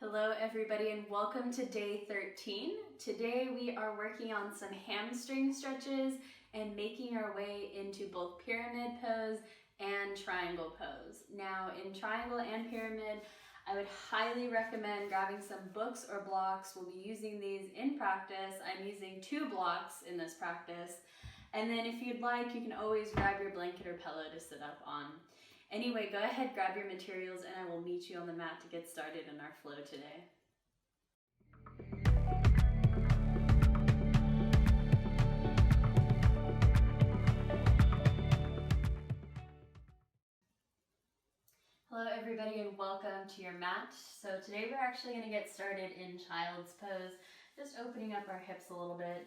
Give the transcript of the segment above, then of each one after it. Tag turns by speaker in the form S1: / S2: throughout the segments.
S1: Hello everybody and welcome to day 13. Today we are working on some hamstring stretches and making our way into both pyramid pose and triangle pose. Now in triangle and pyramid, I would highly recommend grabbing some books or blocks. We'll be using these in practice. I'm using 2 blocks in this practice. And then if you'd like, you can always grab your blanket or pillow to sit up on. Anyway, go ahead, grab your materials, and I will meet you on the mat to get started in our flow today. Hello everybody and welcome to your mat. So today we're actually going to get started in child's pose, just opening up our hips a little bit.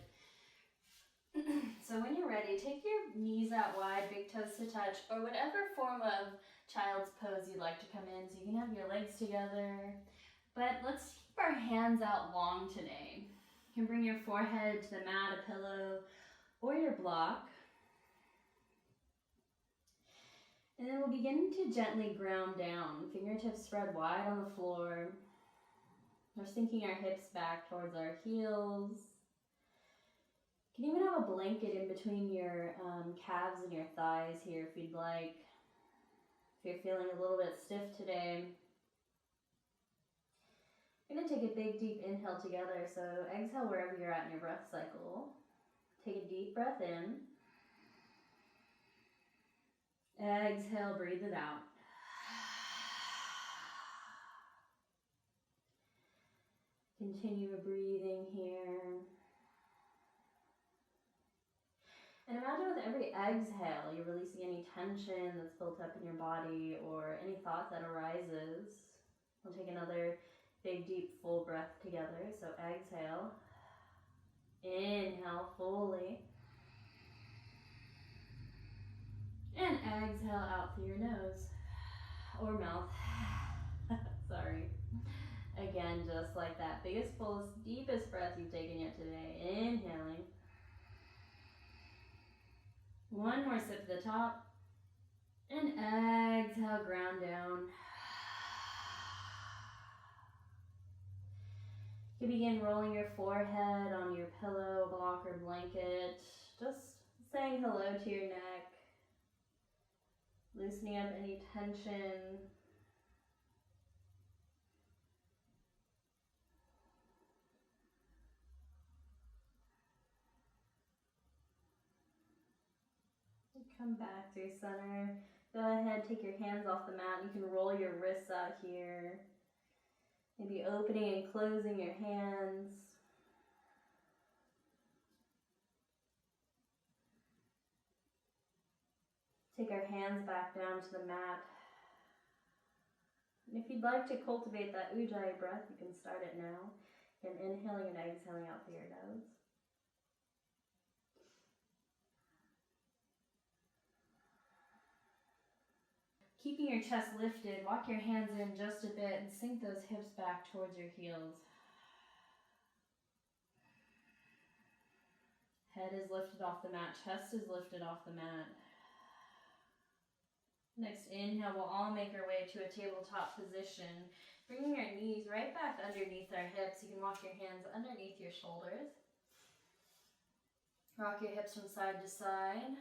S1: So when you're ready, take your knees out wide, big toes to touch, or whatever form of child's pose you'd like to come in. So you can have your legs together, but let's keep our hands out long today. You can bring your forehead to the mat, a pillow, or your block. And then we'll begin to gently ground down, fingertips spread wide on the floor. We're sinking our hips back towards our heels. You can even have a blanket in between your calves and your thighs here if you'd like. If you're feeling a little bit stiff today. You're going to take a big deep inhale together, so exhale wherever you're at in your breath cycle. Take a deep breath in. Exhale, breathe it out. Continue breathing here. And imagine with every exhale, you're releasing any tension that's built up in your body or any thought that arises. We'll take another big, deep, full breath together. So exhale. Inhale fully. And exhale out through your nose or mouth. Sorry. Again, just like that. Biggest, fullest, deepest breath you've taken yet today. Inhaling. One more sip at the top. And exhale, ground down. You can begin rolling your forehead on your pillow, block, or blanket. Just saying hello to your neck. Loosening up any tension. Come back through center. Go ahead, take your hands off the mat. You can roll your wrists out here. Maybe opening and closing your hands. Take our hands back down to the mat. And if you'd like to cultivate that ujjayi breath, you can start it now. Again, inhaling and exhaling out through your nose. Keeping your chest lifted, walk your hands in just a bit and sink those hips back towards your heels. Head is lifted off the mat, chest is lifted off the mat. Next inhale, we'll all make our way to a tabletop position. Bringing our knees right back underneath our hips. You can walk your hands underneath your shoulders. Rock your hips from side to side.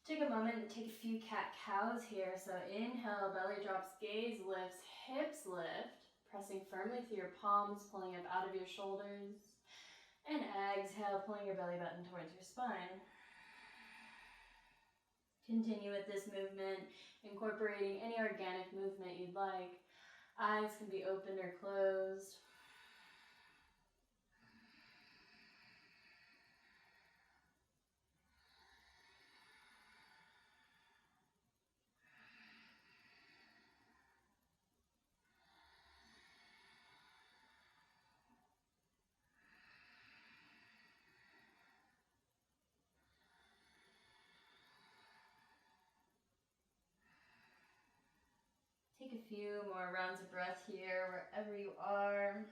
S1: Take a moment and take a few cat-cows here. So inhale, belly drops, gaze lifts, hips lift. Pressing firmly through your palms, pulling up out of your shoulders. And exhale, pulling your belly button towards your spine. Continue with this movement, incorporating any organic movement you'd like. Eyes can be opened or closed. Take a few more rounds of breath here, wherever you are.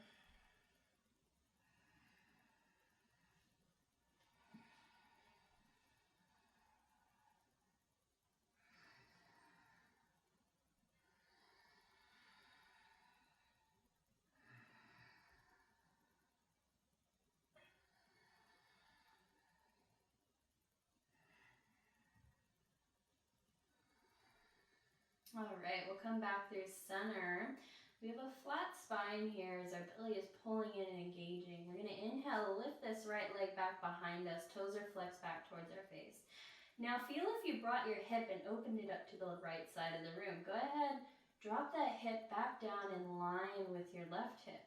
S1: All right, we'll come back through center. We have a flat spine here as our belly is pulling in and engaging. We're gonna inhale, lift this right leg back behind us. Toes are flexed back towards our face. Now feel if you brought your hip and opened it up to the right side of the room. Go ahead, drop that hip back down in line with your left hip.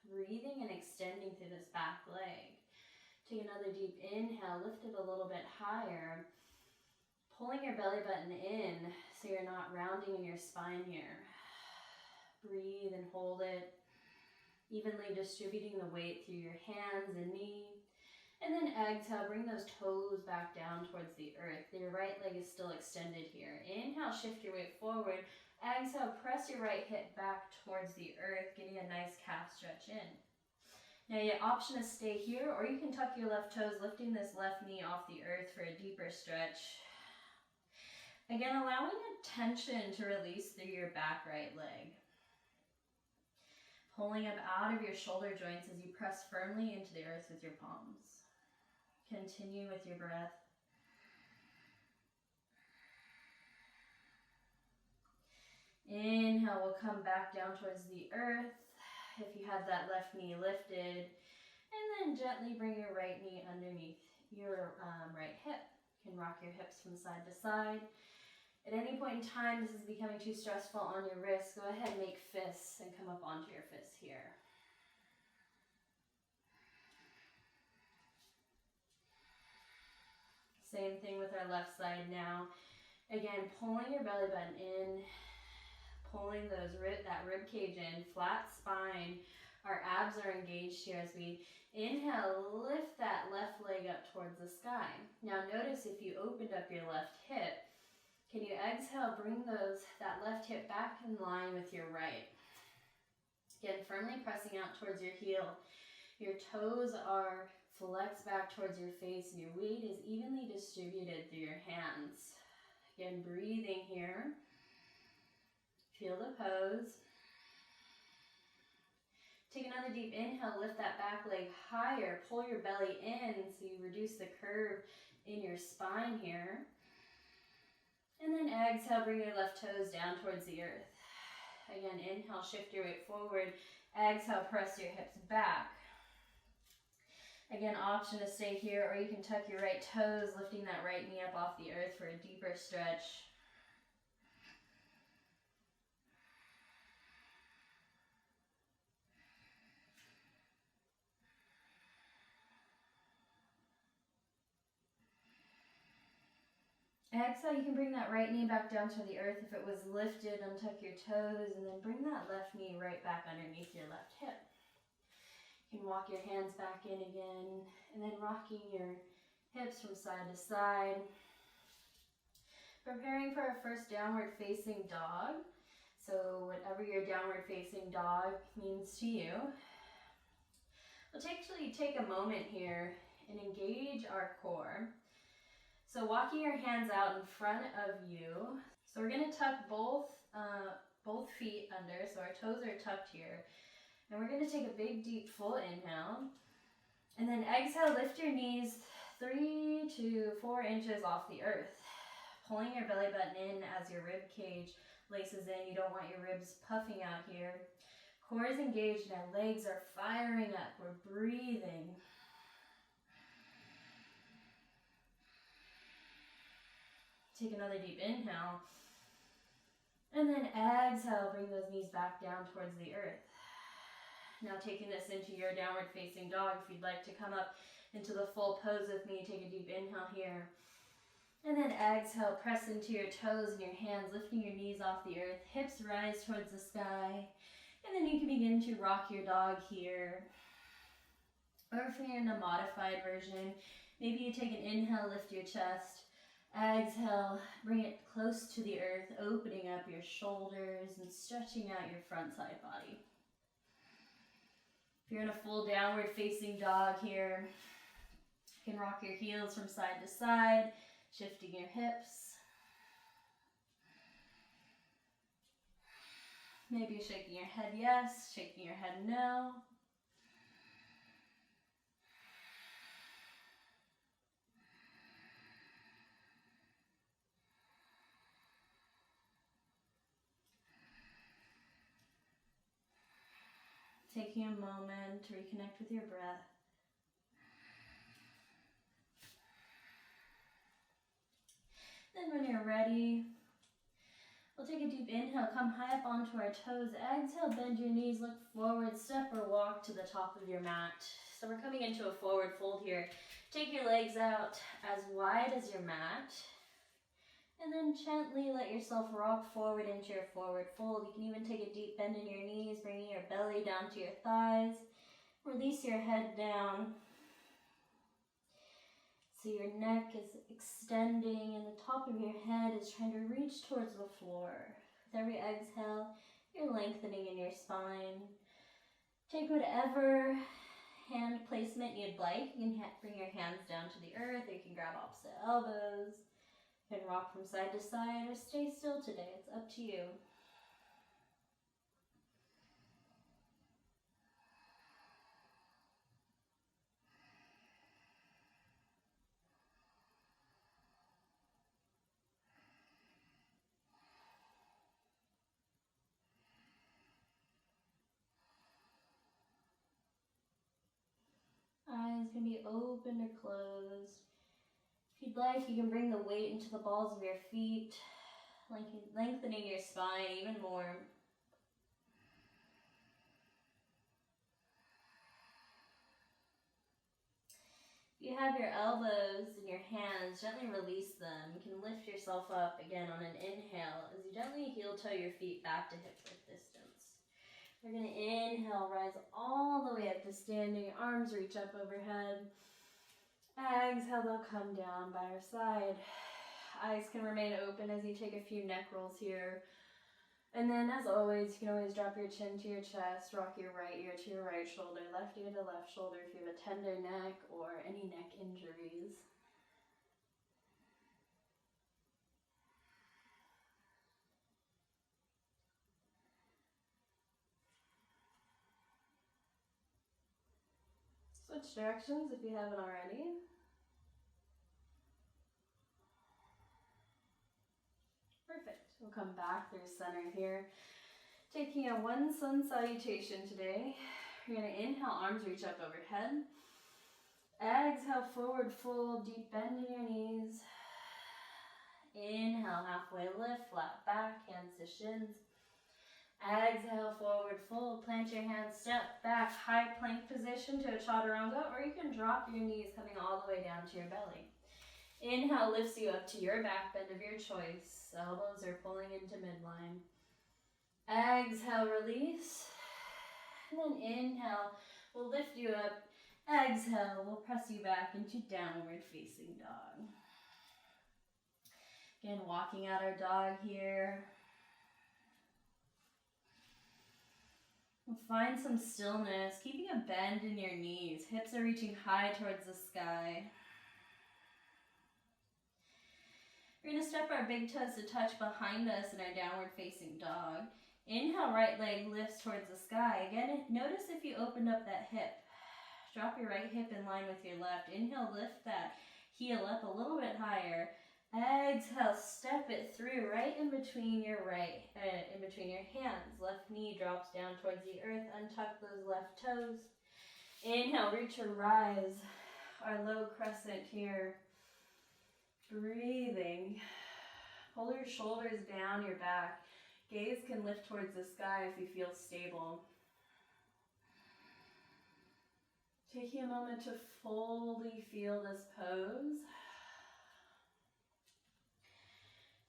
S1: Breathing and extending through this back leg. Take another deep inhale, lift it a little bit higher. Pulling your belly button in so you're not rounding in your spine here. Breathe and hold it. Evenly distributing the weight through your hands and knee. And then exhale, bring those toes back down towards the earth. Your right leg is still extended here. Inhale, shift your weight forward. Exhale, press your right hip back towards the earth, getting a nice calf stretch in. Now your option is stay here, or you can tuck your left toes, lifting this left knee off the earth for a deeper stretch. Again, allowing a tension to release through your back right leg. Pulling up out of your shoulder joints as you press firmly into the earth with your palms. Continue with your breath. Inhale, we'll come back down towards the earth. If you had that left knee lifted, and then gently bring your right knee underneath your right hip. You can rock your hips from side to side. At any point in time, this is becoming too stressful on your wrists, go ahead and make fists and come up onto your fists here. Same thing with our left side now. Again, pulling your belly button in, pulling that rib cage in, flat spine. Our abs are engaged here as we inhale, lift that left leg up towards the sky. Now notice if you opened up your left hip, can you exhale, bring that left hip back in line with your right. Again, firmly pressing out towards your heel. Your toes are flexed back towards your face and your weight is evenly distributed through your hands. Again, breathing here. Feel the pose. Take another deep inhale, lift that back leg higher, pull your belly in so you reduce the curve in your spine here. And then exhale, bring your left toes down towards the earth. Again, inhale, shift your weight forward. Exhale, press your hips back. Again, option to stay here, or you can tuck your right toes, lifting that right knee up off the earth for a deeper stretch. Exhale, you can bring that right knee back down to the earth. If it was lifted, untuck your toes, and then bring that left knee right back underneath your left hip. You can walk your hands back in again, and then rocking your hips from side to side. Preparing for our first downward facing dog. So whatever your downward facing dog means to you. Let's actually take a moment here and engage our core. So walking your hands out in front of you. So we're going to tuck both feet under, so our toes are tucked here. And we're going to take a big, deep, full inhale. And then exhale, lift your knees 3 to 4 inches off the earth. Pulling your belly button in as your rib cage laces in. You don't want your ribs puffing out here. Core is engaged and our legs are firing up. We're breathing. Take another deep inhale. And then exhale, bring those knees back down towards the earth. Now taking this into your downward facing dog. If you'd like to come up into the full pose with me, take a deep inhale here. And then exhale, press into your toes and your hands, lifting your knees off the earth. Hips rise towards the sky. And then you can begin to rock your dog here. Or if you're in a modified version, maybe you take an inhale, lift your chest. Exhale, bring it close to the earth, opening up your shoulders and stretching out your front side body. If you're in a full downward facing dog here, you can rock your heels from side to side, shifting your hips. Maybe you're shaking your head yes, shaking your head no. Taking a moment to reconnect with your breath. Then when you're ready, we'll take a deep inhale, come high up onto our toes. Exhale, bend your knees, look forward, step or walk to the top of your mat. So we're coming into a forward fold here. Take your legs out as wide as your mat. And then gently let yourself rock forward into your forward fold. You can even take a deep bend in your knees, bringing your belly down to your thighs. Release your head down. So your neck is extending and the top of your head is trying to reach towards the floor. With every exhale, you're lengthening in your spine. Take whatever hand placement you'd like. You can bring your hands down to the earth, or you can grab opposite elbows. You can rock from side to side or stay still today. It's up to you. Eyes can be open or closed. If you'd like, you can bring the weight into the balls of your feet, lengthening your spine even more. If you have your elbows in your hands, gently release them. You can lift yourself up again on an inhale as you gently heel-toe your feet back to hip-width distance. We're going to inhale, rise all the way up to standing, arms reach up overhead. Exhale, they'll come down by our side. Eyes can remain open as you take a few neck rolls here. And then as always, you can always drop your chin to your chest, rock your right ear to your right shoulder, left ear to left shoulder if you have a tender neck or any neck injuries. Switch directions if you haven't already. Perfect. We'll come back through center here. Taking a one sun salutation today. You're going to inhale, arms reach up overhead. Exhale, forward fold, deep bend in your knees. Inhale, halfway lift, flat back, hands to shins. Exhale, forward fold, plant your hands, step back, high plank position to a chaturanga, or you can drop your knees coming all the way down to your belly. Inhale lifts you up to your back bend of your choice. Elbows are pulling into midline. Exhale, release. And then inhale, we'll lift you up. Exhale, we'll press you back into downward facing dog. Again, walking out our dog here. We'll find some stillness, keeping a bend in your knees. Hips are reaching high towards the sky. We're going to step our big toes to touch behind us in our downward facing dog. Inhale, right leg lifts towards the sky. Again, notice if you opened up that hip. Drop your right hip in line with your left. Inhale, lift that heel up a little bit higher. Exhale, step it through right in between your hands. Left knee drops down towards the earth. Untuck those left toes. Inhale, reach and rise. Our low crescent here. Breathing. Pull your shoulders down your back. Gaze can lift towards the sky if you feel stable. Taking a moment to fully feel this pose.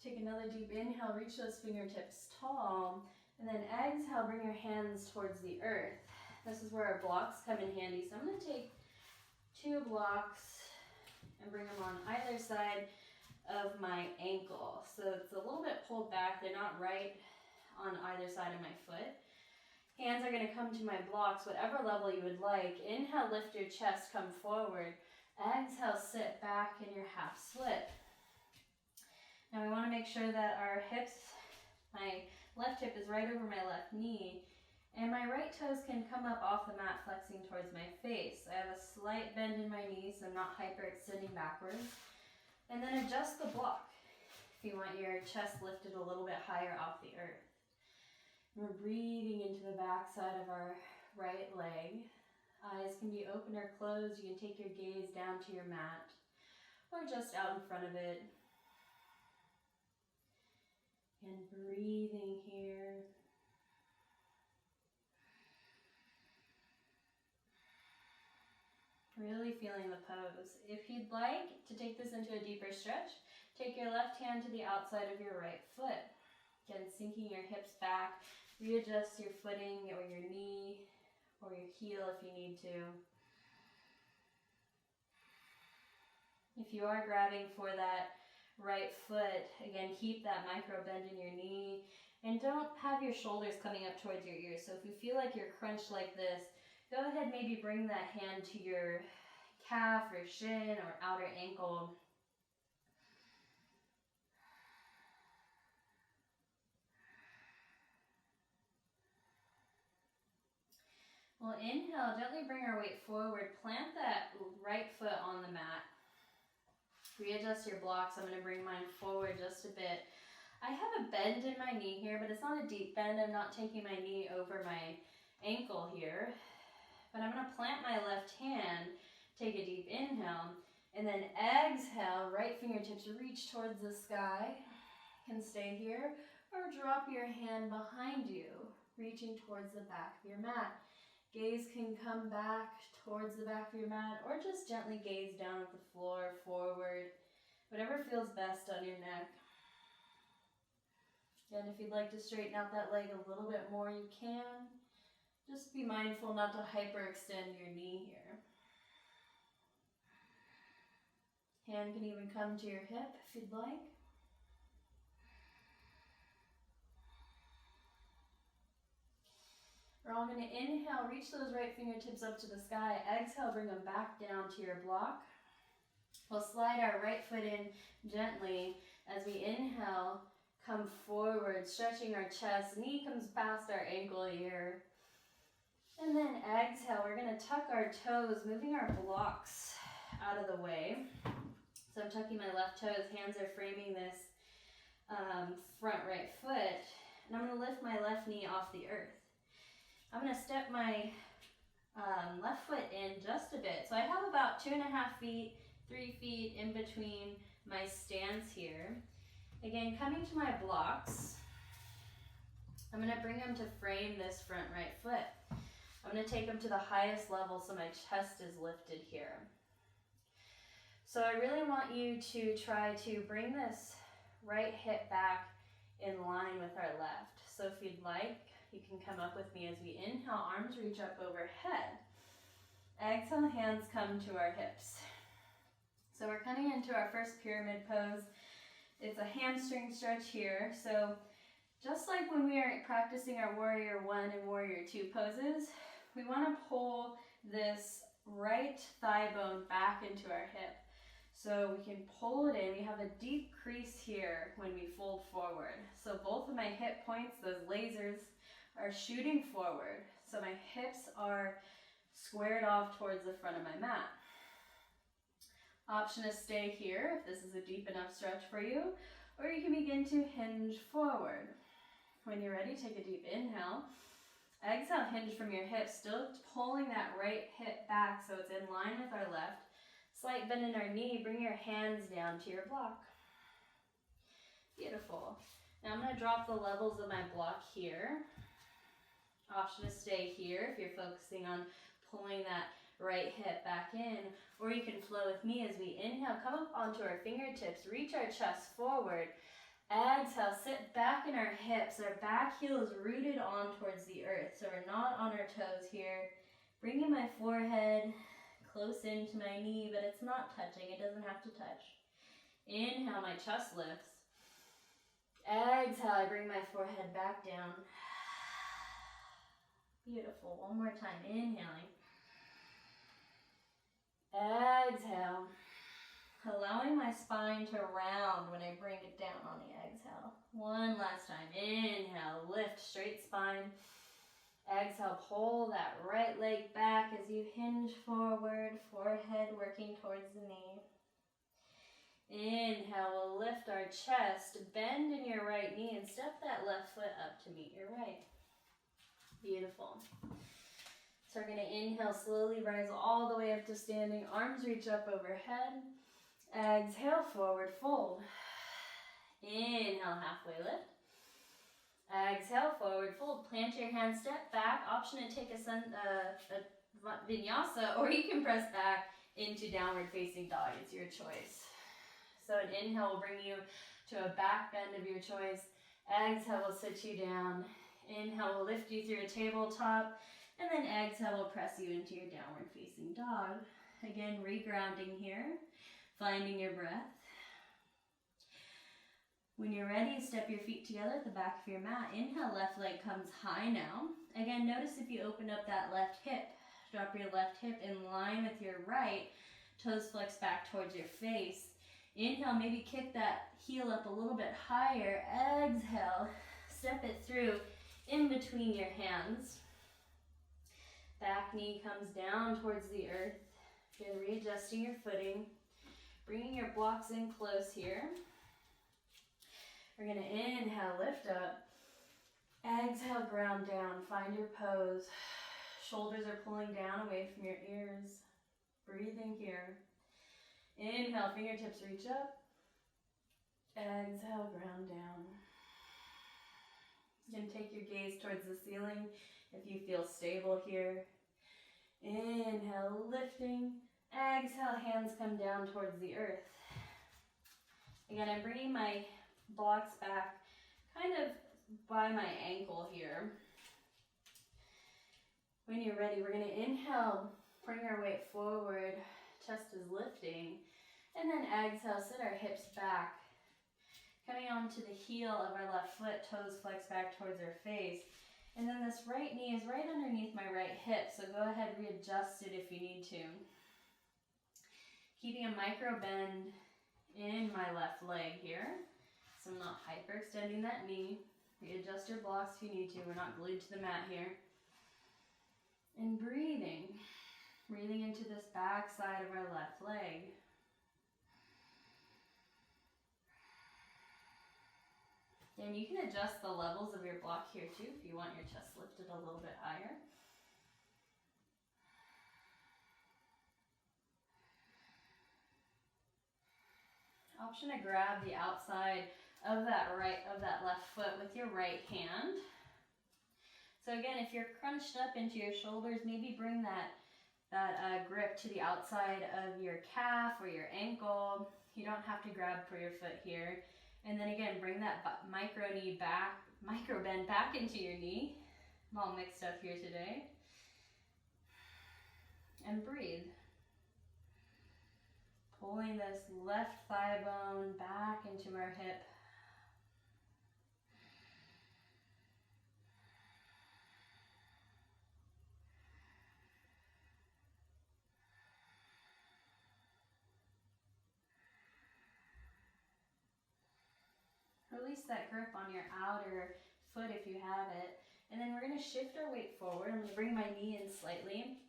S1: Take another deep inhale, reach those fingertips tall, and then exhale, bring your hands towards the earth. This is where our blocks come in handy. So I'm going to take 2 blocks and bring them on either side of my ankle. So it's a little bit pulled back. They're not right on either side of my foot. Hands are going to come to my blocks, whatever level you would like. Inhale, lift your chest, come forward. Exhale, sit back in your half split. Now we want to make sure that our hips, my left hip is right over my left knee, and my right toes can come up off the mat, flexing towards my face. I have a slight bend in my knees, so I'm not hyperextending backwards. And then adjust the block if you want your chest lifted a little bit higher off the earth. We're breathing into the back side of our right leg. Eyes can be open or closed. You can take your gaze down to your mat or just out in front of it. And breathing here. Really feeling the pose. If you'd like to take this into a deeper stretch, take your left hand to the outside of your right foot. Again, sinking your hips back. Readjust your footing or your knee or your heel if you need to. If you are grabbing for that right foot, again, keep that micro bend in your knee and don't have your shoulders coming up towards your ears. So if you feel like you're crunched like this, go ahead, maybe bring that hand to your calf or shin or outer ankle. We'll inhale, gently bring our weight forward, plant that right foot on the mat. Readjust your blocks. I'm going to bring mine forward just a bit. I have a bend in my knee here, but it's not a deep bend. I'm not taking my knee over my ankle here. But I'm going to plant my left hand, take a deep inhale, and then exhale, right fingertips reach towards the sky. You can stay here or drop your hand behind you, reaching towards the back of your mat. Gaze can come back towards the back of your mat or just gently gaze down at the floor, forward, whatever feels best on your neck. And if you'd like to straighten out that leg a little bit more, you can. Just be mindful not to hyperextend your knee here. Hand can even come to your hip if you'd like. We're all going to inhale, reach those right fingertips up to the sky. Exhale, bring them back down to your block. We'll slide our right foot in gently as we inhale, come forward, stretching our chest. Knee comes past our ankle here. And then exhale, we're going to tuck our toes, moving our blocks out of the way. So I'm tucking my left toes, hands are framing this front right foot. And I'm going to lift my left knee off the earth. I'm going to step my left foot in just a bit. So I have about 2.5 feet, 3 feet in between my stance here. Again, coming to my blocks, I'm going to bring them to frame this front right foot. I'm going to take them to the highest level so my chest is lifted here. So I really want you to try to bring this right hip back in line with our left. So if you'd like, you can come up with me as we inhale, arms reach up overhead. Exhale, hands come to our hips. So we're coming into our first pyramid pose. It's a hamstring stretch here. So just like when we are practicing our warrior 1 and warrior 2 poses, we want to pull this right thigh bone back into our hip. So we can pull it in. We have a deep crease here when we fold forward. So both of my hip points, those lasers, are shooting forward. So my hips are squared off towards the front of my mat. Option to stay here if this is a deep enough stretch for you, or you can begin to hinge forward. When you're ready, take a deep inhale. Exhale, hinge from your hips, still pulling that right hip back so it's in line with our left. Slight bend in our knee, bring your hands down to your block. Beautiful. Now I'm going to drop the levels of my block here. Option to stay here if you're focusing on pulling that right hip back in, or you can flow with me as we inhale, come up onto our fingertips, reach our chest forward. Exhale, sit back in our hips, our back heel is rooted on towards the earth, so we're not on our toes here. Bringing my forehead close into my knee, but it's not touching, it doesn't have to touch. Inhale, my chest lifts. Exhale, I bring my forehead back down. Beautiful, one more time, inhaling. Exhale, allowing my spine to round when I bring it down on the exhale. One last time, inhale, lift, straight spine. Exhale, pull that right leg back as you hinge forward, forehead working towards the knee. Inhale, we'll lift our chest, bend in your right knee and step that left foot up to meet your right. Beautiful. So we're going to inhale, slowly rise all the way up to standing. Arms reach up overhead. Exhale, forward fold. Inhale, halfway lift. Exhale, forward fold. Plant your hands, step back. Option to take a vinyasa, or you can press back into downward facing dog. It's your choice. So an inhale will bring you to a back bend of your choice. Exhale will sit you down. Inhale will lift you through a tabletop. And then exhale will press you into your downward facing dog. Again, regrounding here. Finding your breath. When you're ready, step your feet together at the back of your mat. Inhale, left leg comes high now. Again, notice if you open up that left hip. Drop your left hip in line with your right. Toes flex back towards your face. Inhale, maybe kick that heel up a little bit higher. Exhale, step it through in between your hands. Back knee comes down towards the earth. Again, readjusting your footing. Bringing your blocks in close here. We're going to inhale, lift up. Exhale, ground down. Find your pose. Shoulders are pulling down away from your ears. Breathing here. Inhale, fingertips reach up. Exhale, ground down. You can take your gaze towards the ceiling if you feel stable here. Inhale, lifting. Exhale, hands come down towards the earth. Again, I'm bringing my blocks back kind of by my ankle here. When you're ready, we're going to inhale, bring our weight forward, chest is lifting, and then exhale, sit our hips back. Coming onto the heel of our left foot, toes flex back towards our face. And then this right knee is right underneath my right hip, so go ahead, readjust it if you need to. Keeping a micro bend in my left leg here, so I'm not hyperextending that knee. Readjust your blocks if you need to. We're not glued to the mat here. And breathing into this back side of our left leg. And you can adjust the levels of your block here too if you want your chest lifted a little bit higher. Option to grab the outside of that left foot with your right hand. So again, if you're crunched up into your shoulders, maybe bring that grip to the outside of your calf or your ankle. You don't have to grab for your foot here. And then again, bring that micro bend back into your knee. I'm all mixed up here today. And breathe. Pulling this left thigh bone back into our hip. Release that grip on your outer foot if you have it. And then we're going to shift our weight forward. I'm going to bring my knee in slightly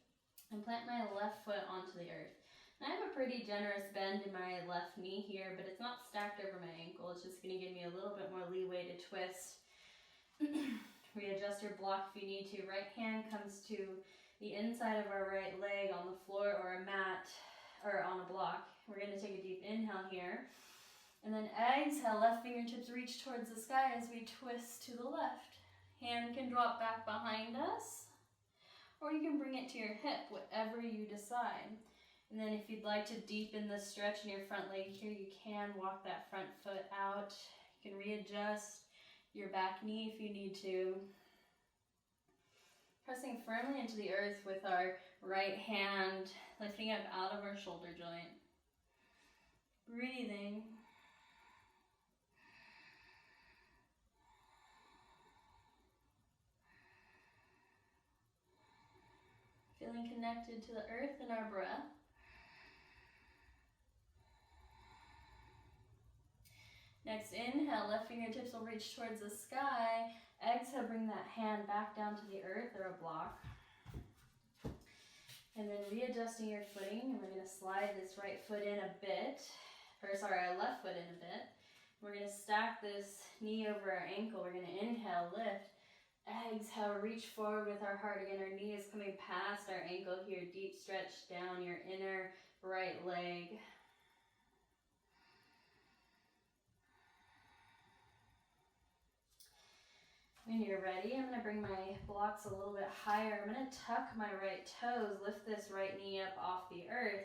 S1: and plant my left foot onto the earth. And I have a pretty generous bend in my left knee here, but it's not stacked over my ankle. It's just going to give me a little bit more leeway to twist. Readjust your block if you need to. Right hand comes to the inside of our right leg on the floor or a mat or on a block. We're going to take a deep inhale here. And then exhale, left fingertips reach towards the sky as we twist to the left. Hand can drop back behind us, or you can bring it to your hip, whatever you decide. And then if you'd like to deepen the stretch in your front leg here, you can walk that front foot out. You can readjust your back knee if you need to. Pressing firmly into the earth with our right hand, lifting up out of our shoulder joint. Breathing. Feeling connected to the earth and our breath. Next inhale, left fingertips will reach towards the sky. Exhale, bring that hand back down to the earth or a block. And then readjusting your footing, and we're going to slide this right foot in a bit. Our left foot in a bit. We're going to stack this knee over our ankle. We're going to inhale, lift. Exhale, reach forward with our heart again. Our knee is coming past our ankle here. Deep stretch down your inner right leg. When you're ready, I'm going to bring my blocks a little bit higher. I'm going to tuck my right toes, lift this right knee up off the earth,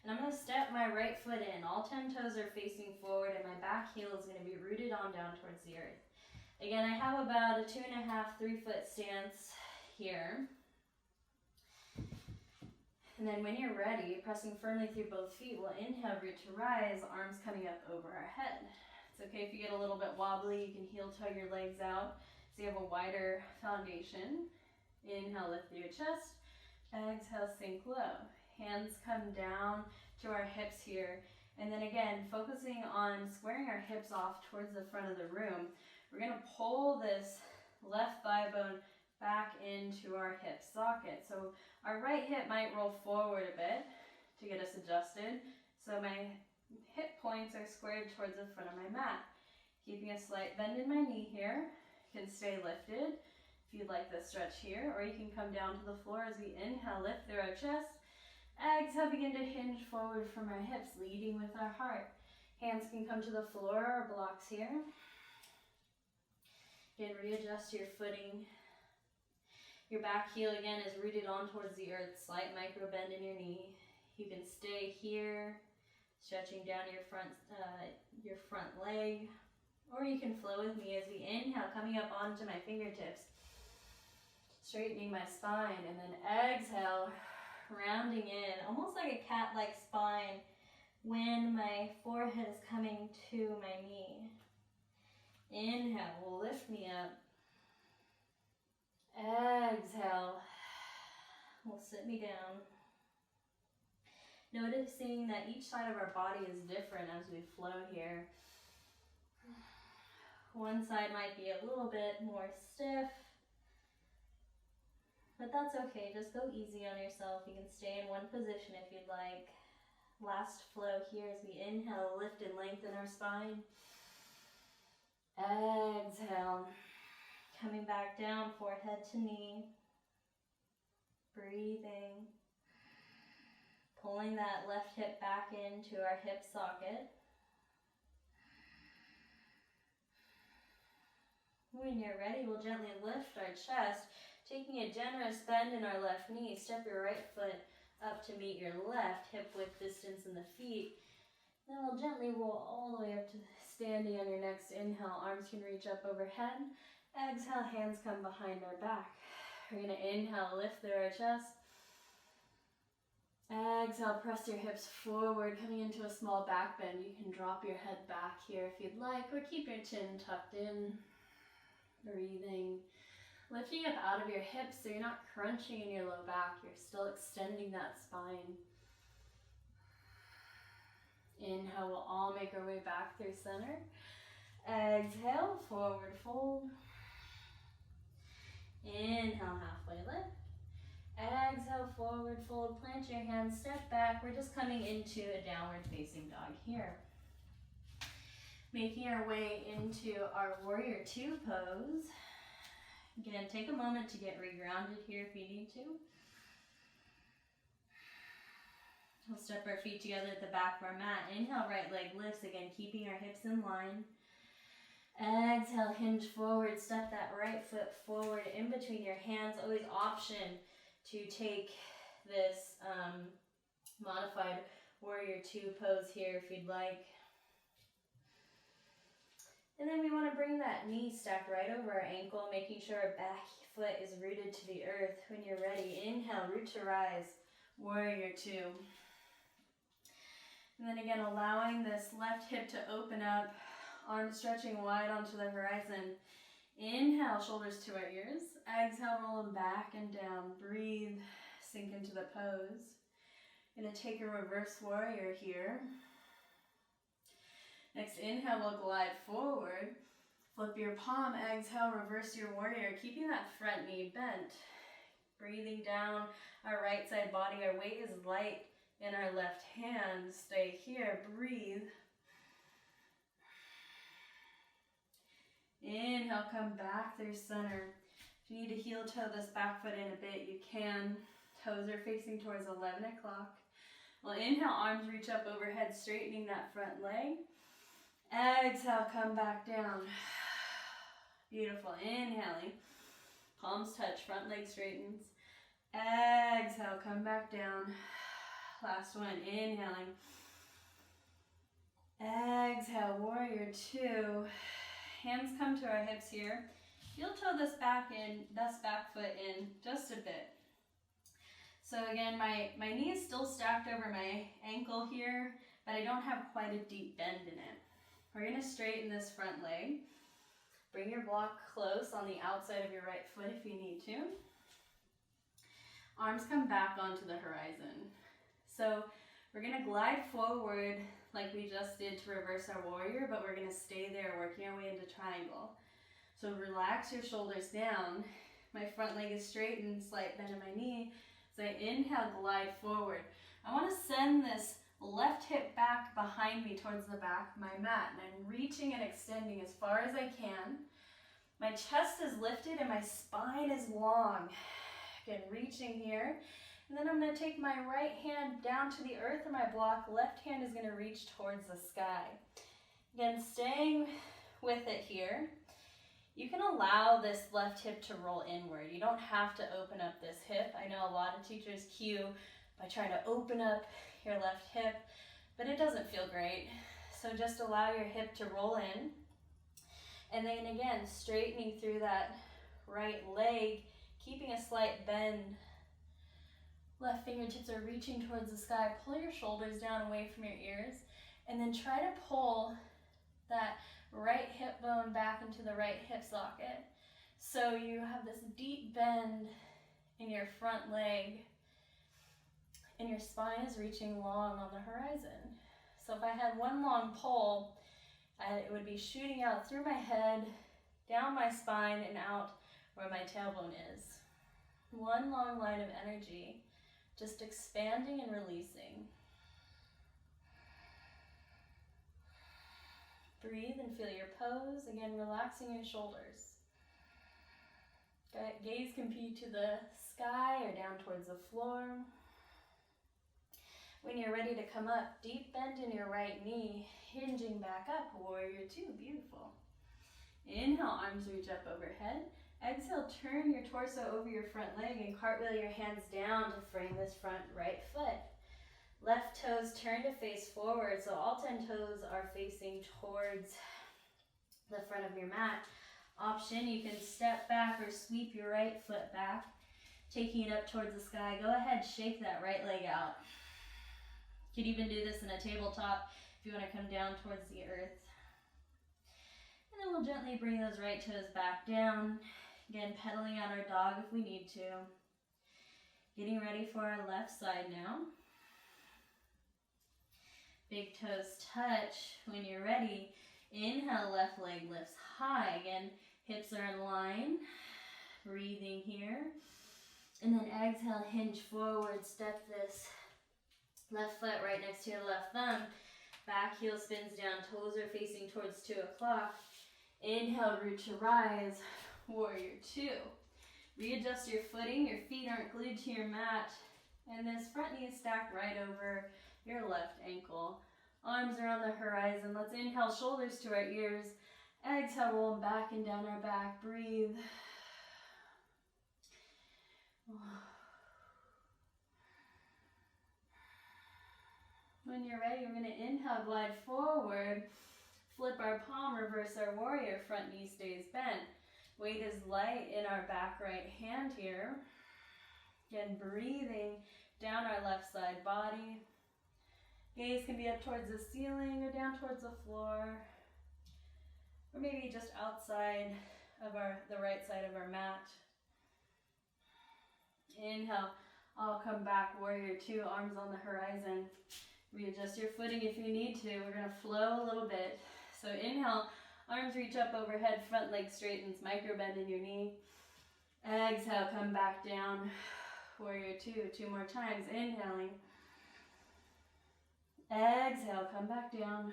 S1: and I'm going to step my right foot in. All 10 toes are facing forward, and my back heel is going to be rooted on down towards the earth. Again, I have about a 2.5, 3-foot stance here. And then when you're ready, pressing firmly through both feet, we'll inhale, root to rise, arms coming up over our head. It's okay if you get a little bit wobbly, you can heel toe your legs out so you have a wider foundation. Inhale, lift through your chest. Exhale, sink low. Hands come down to our hips here. And then again, focusing on squaring our hips off towards the front of the room. We're going to pull this left thigh bone back into our hip socket. So our right hip might roll forward a bit to get us adjusted. So my hip points are squared towards the front of my mat. Keeping a slight bend in my knee here. You can stay lifted if you'd like this stretch here, or you can come down to the floor as we inhale, lift through our chest. Exhale, begin to hinge forward from our hips, leading with our heart. Hands can come to the floor or blocks here. Again, readjust your footing. Your back heel again is rooted on towards the earth, slight micro bend in your knee. You can stay here, stretching down your front leg, or you can flow with me as we inhale, coming up onto my fingertips, straightening my spine, and then exhale, rounding in, almost like a cat-like spine when my forehead is coming to my knee. Inhale will lift me up. Exhale will sit me down. Noticing that each side of our body is different as we flow here. One side might be a little bit more stiff, but that's okay. Just go easy on yourself. You can stay in one position if you'd like. Last flow here as we inhale, lift and lengthen our spine. Exhale, coming back down, forehead to knee. Breathing. Pulling that left hip back into our hip socket. When you're ready, we'll gently lift our chest, taking a generous bend in our left knee. Step your right foot up to meet your left, hip width distance in the feet. Then we'll gently roll all the way up to standing on your next inhale. Arms can reach up overhead. Exhale, hands come behind our back. We're going to inhale, lift through our chest. Exhale, press your hips forward, coming into a small back bend. You can drop your head back here if you'd like, or keep your chin tucked in. Breathing. Lifting up out of your hips so you're not crunching in your low back. You're still extending that spine. Inhale, we'll all make our way back through center. Exhale, forward fold. Inhale, halfway lift. Exhale, forward fold. Plant your hands, step back. We're just coming into a downward facing dog here. Making our way into our warrior two pose. Again, take a moment to get regrounded here if you need to. We'll step our feet together at the back of our mat. Inhale, right leg lifts. Again, keeping our hips in line. Exhale, hinge forward. Step that right foot forward in between your hands. Always option to take this modified warrior two pose here if you'd like. And then we want to bring that knee stacked right over our ankle, making sure our back foot is rooted to the earth. When you're ready, inhale, root to rise, warrior two. And then again, allowing this left hip to open up, arms stretching wide onto the horizon. Inhale, shoulders to our ears. Exhale, roll them back and down. Breathe, sink into the pose. Gonna take a reverse warrior here. Next inhale, we'll glide forward. Flip your palm, exhale, reverse your warrior, keeping that front knee bent. Breathing down our right side body. Our weight is light in our left hand. Stay here, breathe. Inhale, come back through center. If you need to heel toe this back foot in a bit, you can. Toes are facing towards 11 o'clock. Well, inhale, arms reach up overhead, straightening that front leg. Exhale, come back down. Beautiful. Inhaling. Palms touch, front leg straightens. Exhale, come back down. Last one, inhaling. Exhale, warrior two. Hands come to our hips here. Heel toe this back foot in just a bit. So again, my knee is still stacked over my ankle here, but I don't have quite a deep bend in it. We're gonna straighten this front leg. Bring your block close on the outside of your right foot if you need to. Arms come back onto the horizon. So we're gonna glide forward like we just did to reverse our warrior, but we're gonna stay there, working our way into triangle. So relax your shoulders down. My front leg is straightened, slight bend in my knee. So I inhale, glide forward. I wanna send this left hip back behind me towards the back of my mat, and I'm reaching and extending as far as I can. My chest is lifted and my spine is long. Again, reaching here. And then I'm gonna take my right hand down to the earth of my block. Left hand is gonna reach towards the sky. Again, staying with it here. You can allow this left hip to roll inward. You don't have to open up this hip. I know a lot of teachers cue by trying to open up your left hip, but it doesn't feel great. So just allow your hip to roll in. And then again, straightening through that right leg, keeping a slight bend. Left fingertips are reaching towards the sky. Pull your shoulders down away from your ears, and then try to pull that right hip bone back into the right hip socket. So you have this deep bend in your front leg, and your spine is reaching long on the horizon. So if I had one long pull, it would be shooting out through my head, down my spine, and out where my tailbone is. One long line of energy, just expanding and releasing. Breathe and feel your pose. Again, relaxing your shoulders. Gaze can be to the sky or down towards the floor. When you're ready to come up, deep bend in your right knee, hinging back up, warrior two, beautiful. Inhale, arms reach up overhead. Exhale, turn your torso over your front leg and cartwheel your hands down to frame this front right foot. Left toes turn to face forward, so all 10 toes are facing towards the front of your mat. Option, you can step back or sweep your right foot back, taking it up towards the sky. Go ahead, shake that right leg out. You could even do this in a tabletop if you want to come down towards the earth. And then we'll gently bring those right toes back down. Again, pedaling on our dog if we need to. Getting ready for our left side now. Big toes touch. When you're ready, inhale, left leg lifts high. Again, hips are in line. Breathing here. And then exhale, hinge forward, step this left foot right next to your left thumb. Back heel spins down, toes are facing towards 2 o'clock. Inhale, root to rise, warrior two. Readjust your footing, your feet aren't glued to your mat. And this front knee is stacked right over your left ankle. Arms are on the horizon. Let's inhale, shoulders to our ears. Exhale, roll them back and down our back. Breathe. When you're ready, we're going to inhale, glide forward. Flip our palm, reverse our warrior. Front knee stays bent. Weight is light in our back right hand here. Again, breathing down our left side body. Gaze can be up towards the ceiling or down towards the floor, or maybe just outside of the right side of our mat. Inhale, I'll come back, warrior two, arms on the horizon. Readjust your footing if you need to. We're going to flow a little bit. So inhale, arms reach up overhead, front leg straightens, micro bend in your knee. Exhale, come back down, warrior two more times. Inhaling. Exhale, come back down.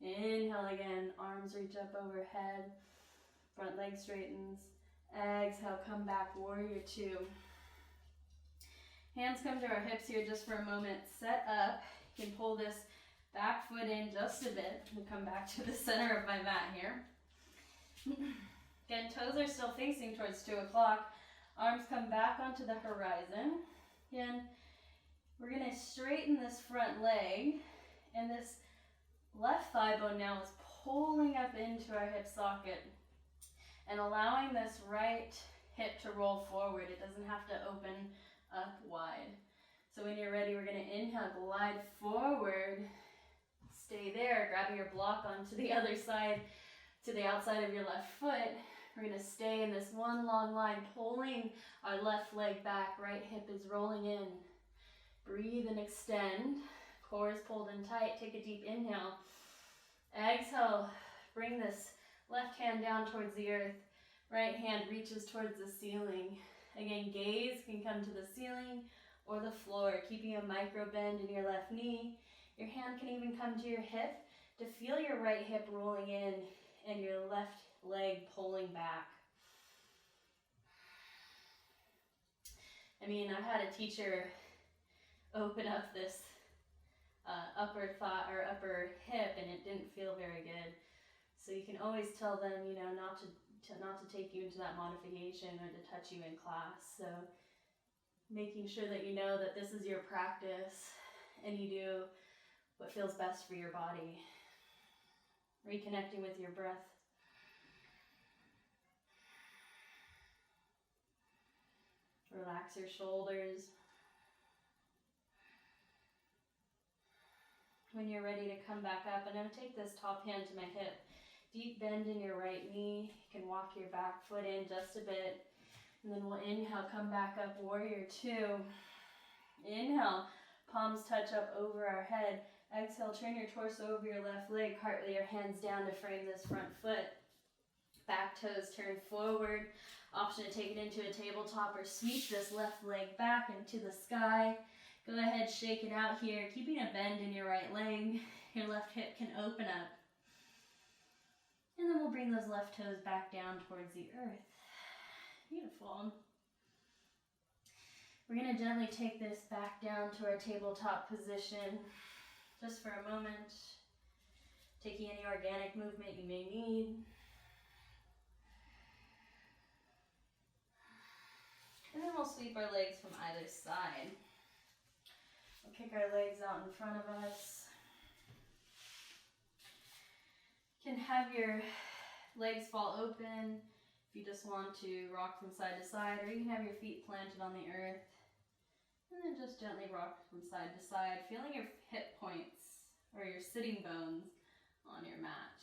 S1: Inhale again, arms reach up overhead. Front leg straightens. Exhale, come back, warrior two. Hands come to our hips here just for a moment. Set up. You can pull this back foot in just a bit. We'll come back to the center of my mat here. Again, toes are still facing towards 2 o'clock. Arms come back onto the horizon. Again, we're going to straighten this front leg, and this left thigh bone now is pulling up into our hip socket and allowing this right hip to roll forward. It doesn't have to open up wide. So when you're ready, we're going to inhale, glide forward, stay there, grabbing your block onto the other side, to the outside of your left foot. We're going to stay in this one long line, pulling our left leg back, right hip is rolling in. Breathe and extend, core is pulled in tight, take a deep inhale. Exhale, bring this left hand down towards the earth, right hand reaches towards the ceiling. Again, gaze can come to the ceiling or the floor, keeping a micro bend in your left knee. Your hand can even come to your hip to feel your right hip rolling in and your left leg pulling back. I mean, I've had a teacher open up this upper thigh or upper hip, and it didn't feel very good. So you can always tell them, you know, not to take you into that modification or to touch you in class. So making sure that you know that this is your practice and you do what feels best for your body. Reconnecting with your breath. Relax your shoulders. When you're ready to come back up, I'm going to take this top hand to my hip. Deep bend in your right knee. You can walk your back foot in just a bit. And then we'll inhale, come back up, warrior two. Inhale, palms touch up over our head. Exhale, turn your torso over your left leg. Cartwheel your hands down to frame this front foot. Back toes turn forward. Option to take it into a tabletop or sweep this left leg back into the sky. Go ahead, shake it out here, keeping a bend in your right leg. Your left hip can open up. And then we'll bring those left toes back down towards the earth. Beautiful. We're going to gently take this back down to our tabletop position just for a moment. Taking any organic movement you may need. And then we'll sweep our legs from either side. We'll kick our legs out in front of us. You can have your legs fall open if you just want to rock from side to side, or you can have your feet planted on the earth. And then just gently rock from side to side, feeling your hip points or your sitting bones on your mat.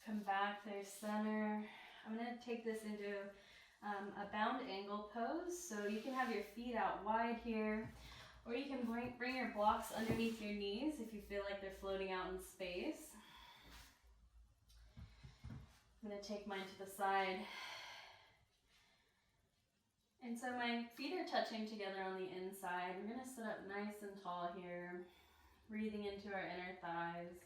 S1: Come back there, center. I'm going to take this into a bound angle pose. So you can have your feet out wide here, or you can bring your blocks underneath your knees if you feel like they're floating out in space. I'm going to take mine to the side. And so my feet are touching together on the inside. We're going to sit up nice and tall here, breathing into our inner thighs.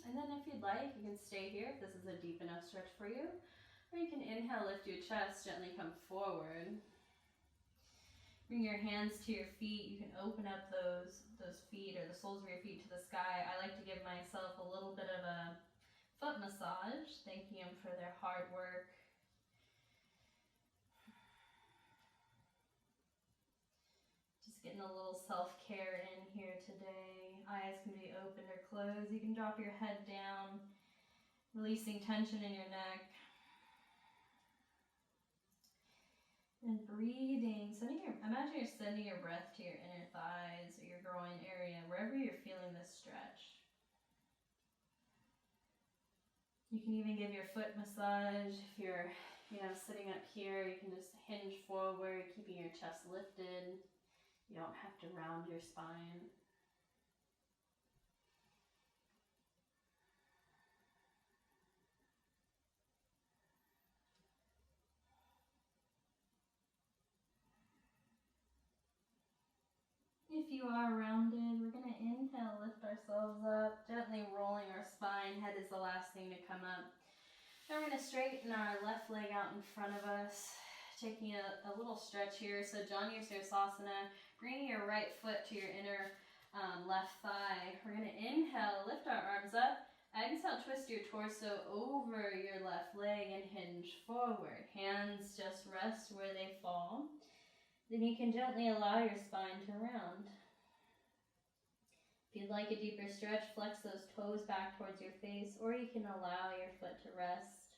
S1: And then if you'd like, you can stay here if this is a deep enough stretch for you. Or you can inhale, lift your chest, gently come forward. Bring your hands to your feet. You can open up those feet or the soles of your feet to the sky. I like to give myself a little bit of a foot massage, thanking them for their hard work. Just getting a little self-care in here today. Eyes can be opened or closed. You can drop your head down, releasing tension in your neck. And breathing, imagine you're sending your breath to your inner thighs or your groin area, wherever you're feeling this stretch. You can even give your foot massage. If you're, sitting up here, you can just hinge forward, keeping your chest lifted. You don't have to round your spine. If you are rounded, we're going to inhale, lift ourselves up, gently rolling our spine. Head is the last thing to come up. Then we're going to straighten our left leg out in front of us, taking a little stretch here. So Janu Sirsasana, bringing your right foot to your inner left thigh. We're going to inhale, lift our arms up. Exhale, twist your torso over your left leg and hinge forward. Hands just rest where they fall. Then you can gently allow your spine to round. If you'd like a deeper stretch, flex those toes back towards your face, or you can allow your foot to rest.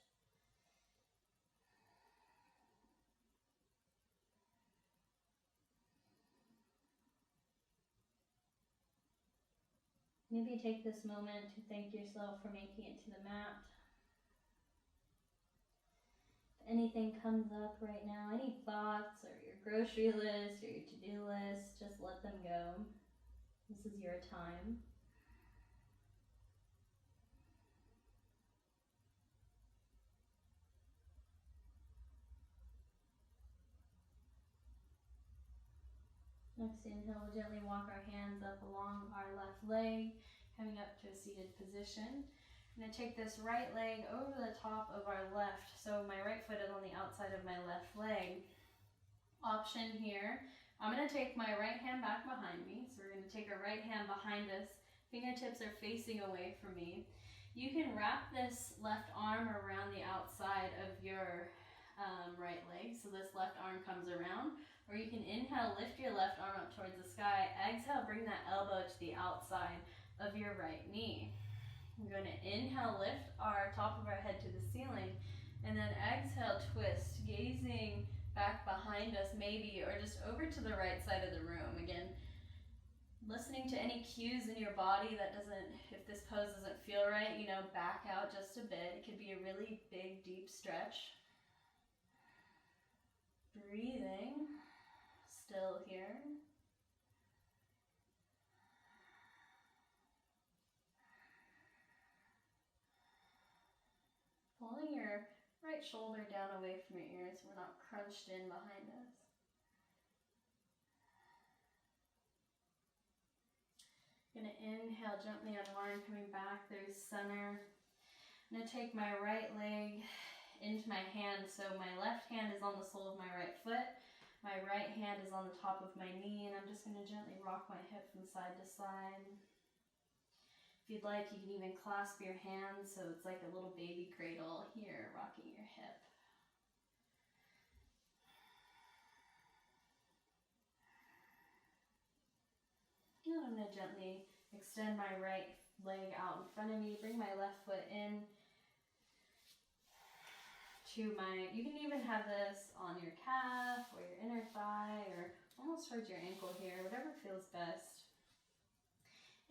S1: Maybe take this moment to thank yourself for making it to the mat. Anything comes up right now, any thoughts or your grocery list or your to-do list, just let them go. This is your time. Next inhale, we'll gently walk our hands up along our left leg, coming up to a seated position. I'm going to take this right leg over the top of our left. So my right foot is on the outside of my left leg. Option here, I'm going to take my right hand back behind me. So we're going to take our right hand behind us. Fingertips are facing away from me. You can wrap this left arm around the outside of your right leg. So this left arm comes around. Or you can inhale, lift your left arm up towards the sky. Exhale, bring that elbow to the outside of your right knee. We're going to inhale, lift our top of our head to the ceiling, and then exhale, twist, gazing back behind us maybe, or just over to the right side of the room. Again, listening to any cues in your body that doesn't, if this pose doesn't feel right, back out just a bit. It could be a really big, deep stretch. Breathing, still here. Pulling your right shoulder down away from your ears so we're not crunched in behind us. Going to inhale, gently unwind, coming back through center. I'm going to take my right leg into my hand. So my left hand is on the sole of my right foot. My right hand is on the top of my knee, and I'm just going to gently rock my hip from side to side. If you'd like, you can even clasp your hands so it's like a little baby cradle here, rocking your hip. And I'm going to gently extend my right leg out in front of me, bring my left foot in to you can even have this on your calf or your inner thigh or almost towards your ankle here, whatever feels best.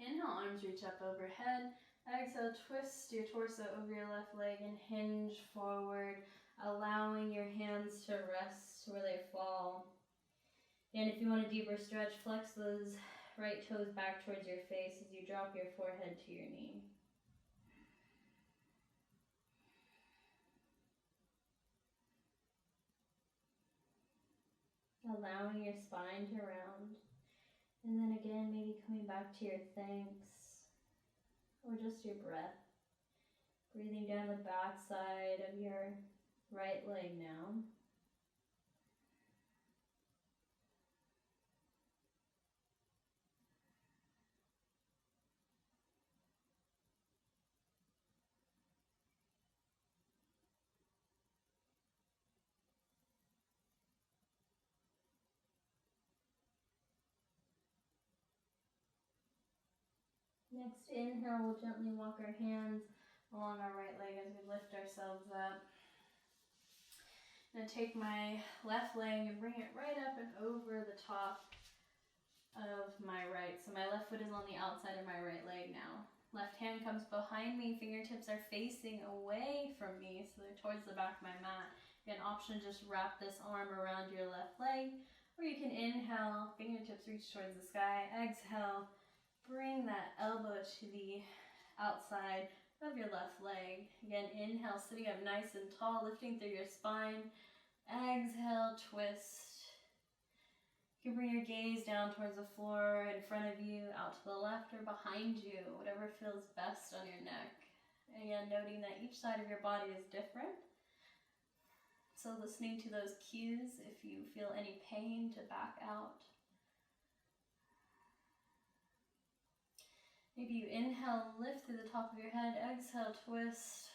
S1: Inhale, arms reach up overhead. Exhale, twist your torso over your left leg and hinge forward, allowing your hands to rest where they fall. And if you want a deeper stretch, flex those right toes back towards your face as you drop your forehead to your knee. Allowing your spine to round. And then again, maybe coming back to your thanks or just your breath. Breathing down the back side of your right leg now. Next inhale, we'll gently walk our hands along our right leg as we lift ourselves up. I'm going to take my left leg and bring it right up and over the top of my right. So my left foot is on the outside of my right leg now. Left hand comes behind me, fingertips are facing away from me, so they're towards the back of my mat. You have an option to just wrap this arm around your left leg, or you can inhale, fingertips reach towards the sky, exhale, bring that elbow to the outside of your left leg. Again, inhale, sitting up nice and tall, lifting through your spine. Exhale, twist. You can bring your gaze down towards the floor in front of you, out to the left or behind you, whatever feels best on your neck. Again, noting that each side of your body is different. So listening to those cues, if you feel any pain, to back out. Maybe you inhale, lift through the top of your head, exhale, twist.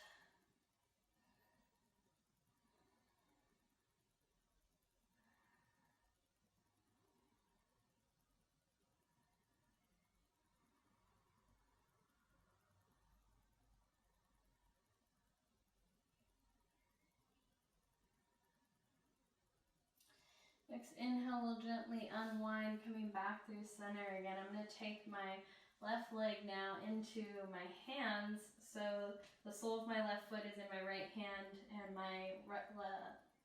S1: Next inhale, we'll gently unwind, coming back through center again. I'm going to take my left leg now into my hands. So the sole of my left foot is in my right hand and my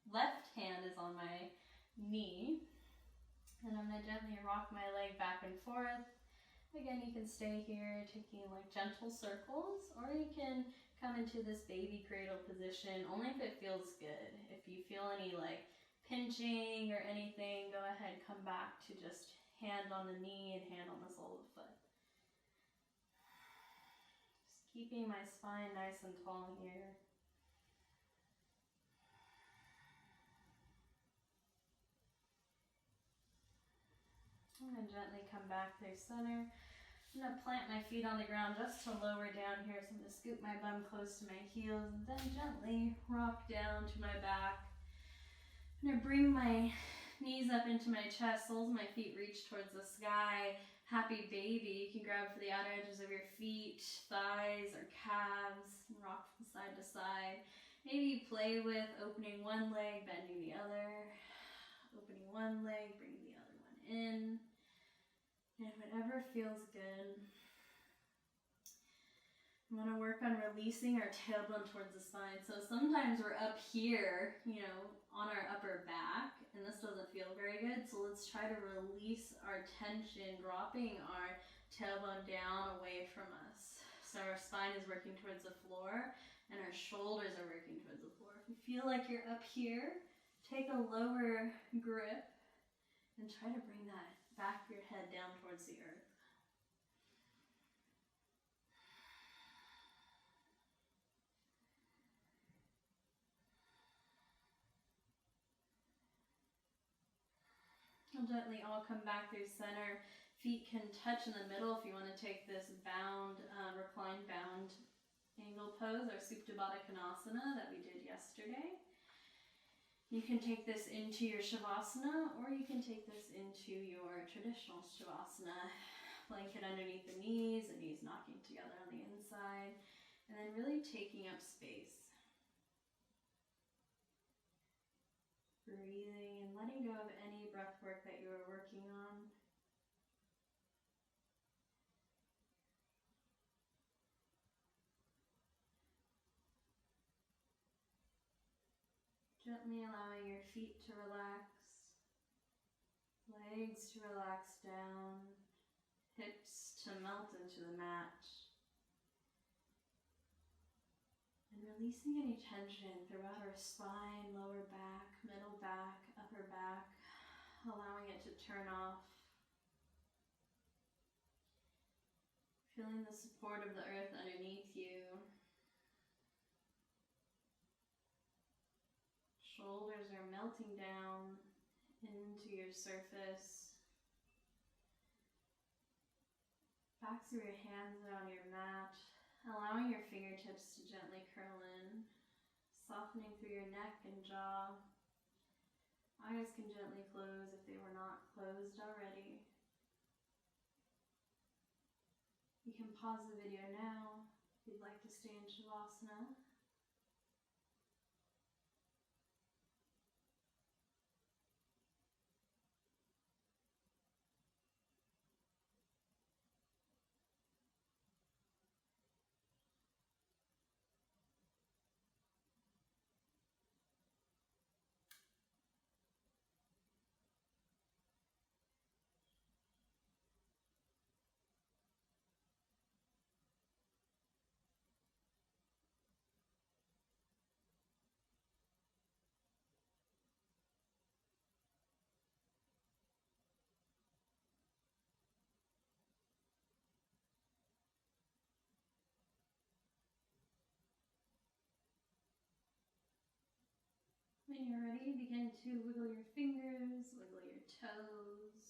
S1: left hand is on my knee. And I'm going to gently rock my leg back and forth. Again, you can stay here taking like gentle circles, or you can come into this baby cradle position only if it feels good. If you feel any like pinching or anything, go ahead, come back to just hand on the knee and hand on the sole of the foot. Just keeping my spine nice and tall here. I'm going to gently come back through center. I'm going to plant my feet on the ground just to lower down here. So I'm going to scoop my bum close to my heels and then gently rock down to my back. I'm going to bring my knees up into my chest, soles of my feet reach towards the sky. Happy baby. You can grab for the outer edges of your feet, thighs, or calves, and rock from side to side. Maybe you play with opening one leg, bending the other, opening one leg, bringing the other one in, and whatever feels good. I'm going to work on releasing our tailbone towards the spine. So sometimes we're up here, on our upper back, and this doesn't feel very good. So let's try to release our tension, dropping our tailbone down away from us. So our spine is working towards the floor, and our shoulders are working towards the floor. If you feel like you're up here, take a lower grip and try to bring that back of your head down towards the earth. We'll gently all come back through center. Feet can touch in the middle if you want to take this bound, reclined bound angle pose, or Supta Baddha Konasana that we did yesterday. You can take this into your Shavasana, or you can take this into your traditional Shavasana. Blanket underneath the knees knocking together on the inside, and then really taking up space. Breathing and letting go of any breath work that you are working on. Gently allowing your feet to relax, legs to relax down, hips to melt into the mat. And releasing any tension throughout our spine, lower back, middle back, upper back, allowing it to turn off. Feeling the support of the earth underneath you. Shoulders are melting down into your surface. Backs of your hands are on your mat. Allowing your fingertips to gently curl in, softening through your neck and jaw. Eyes can gently close if they were not closed already. You can pause the video now if you'd like to stay in Shavasana. When you're ready, begin to wiggle your fingers, wiggle your toes.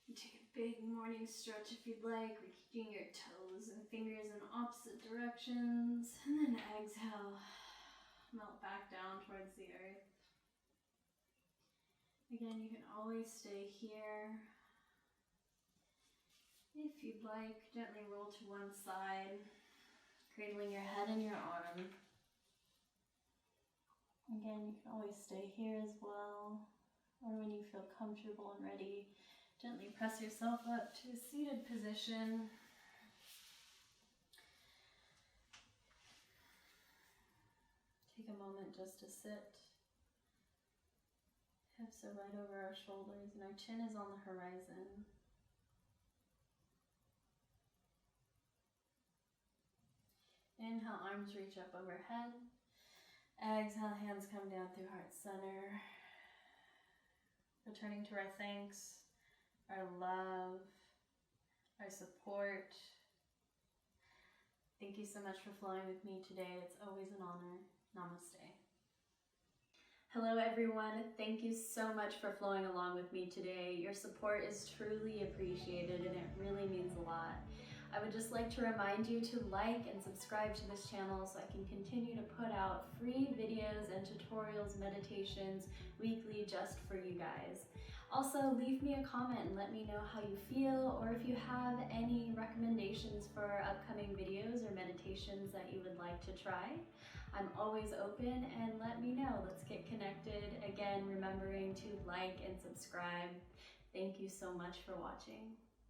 S1: You take a big morning stretch if you'd like, reaching your toes and fingers in opposite directions, and then exhale, melt back down towards the earth. Again, you can always stay here. If you'd like, gently roll to one side, cradling your head in your arm. Again, you can always stay here as well, or when you feel comfortable and ready, gently press yourself up to a seated position. Take a moment just to sit. Hips are right over our shoulders and our chin is on the horizon. Inhale, arms reach up overhead. Exhale, hands come down through heart center. Returning to our thanks, our love, our support. Thank you so much for flowing with me today. It's always an honor. Namaste. Hello everyone. Thank you so much for flowing along with me today. Your support is truly appreciated and it really means a lot. I would just like to remind you to like and subscribe to this channel so I can continue to put out free videos and tutorials, meditations weekly just for you guys. Also, leave me a comment and let me know how you feel, or if you have any recommendations for upcoming videos or meditations that you would like to try. I'm always open and let me know. Let's get connected. Again, remembering to like and subscribe. Thank you so much for watching.